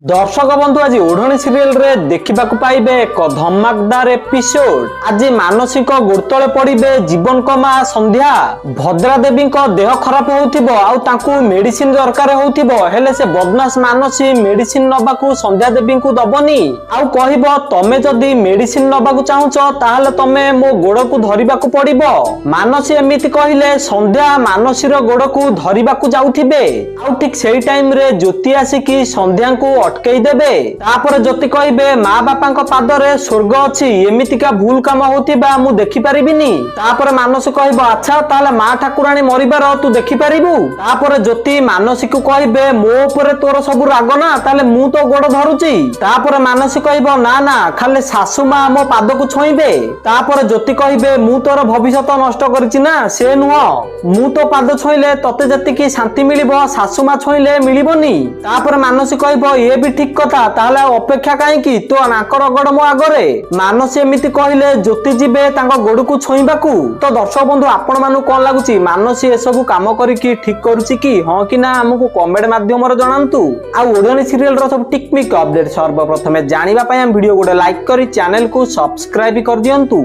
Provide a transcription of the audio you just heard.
दर्शक बंधु आज ओढ़णी सीरियल रे देखा पाइबे एक धमाकदार एपिसोड। आज मानसिक गुरुतले पड़े जीवन को मां संध्या। भद्रा देवी देह खराब हो मेडिसिन दरकार हो से बदमाश मानसी मेडिसिन नबाकू संध्या देवी को दबनी आउ कहब तमे जदि मेडिसिन नबाकू चाहूच ताहले तमे मो गोड़ को धरिबा को पड़िबो। मानसी एमिति कहले संध्या मानसीर गोड़ को धरिबा को जाउथिबे आउ ठीक सेही टाइम रे ज्योति आसिकी संध्या को अटकई देबे। तापर ज्योति कहबे माँ बापा पादरे स्वर्ग अछि एमितिका भूल काम होतिबा मु देखि परिबिनी। तापर मानस कहबो अच्छा ताले माँ ठाकुराणी मरिबार तू देखि परिबु। तापर ज्योति मानसी को कहबे मो ऊपर तोर सब राग ना ताले मु तो गोड़ धरुची। तापर मानसी कहबो ना ना खाली सासु माँ मो पाद को छोइबे। तापर ज्योति कहबे मु तोर भविष्यत नष्ट करिछि ना से नुह मु तो पाद छोइले तते जतिकी शांति मिलिबो सासु माँ छोइले मिलिबोनी। तापर मानसी कहबो ये भी ठीक कथा ताहले अपेक्षा काईकी तो नाक रगड़ मो आगरे। मानसी एमिति कहले ज्योति जीवे तांको गोड़ को छोइबाकू। तो दर्शक बंधु आपण मानु कोन लागुची मानसी ए सब काम करिकी ठीक करूची कि हां कि ना हमकु कमेंट माध्यम रे जणांतु। आ ओढ़णी सीरियल रो सब टिकमिक अपडेट सर्वप्रथमे जानिबा पय हम वीडियो गोटे लाइक करी चैनल को सब्सक्राइब कर दियंतु।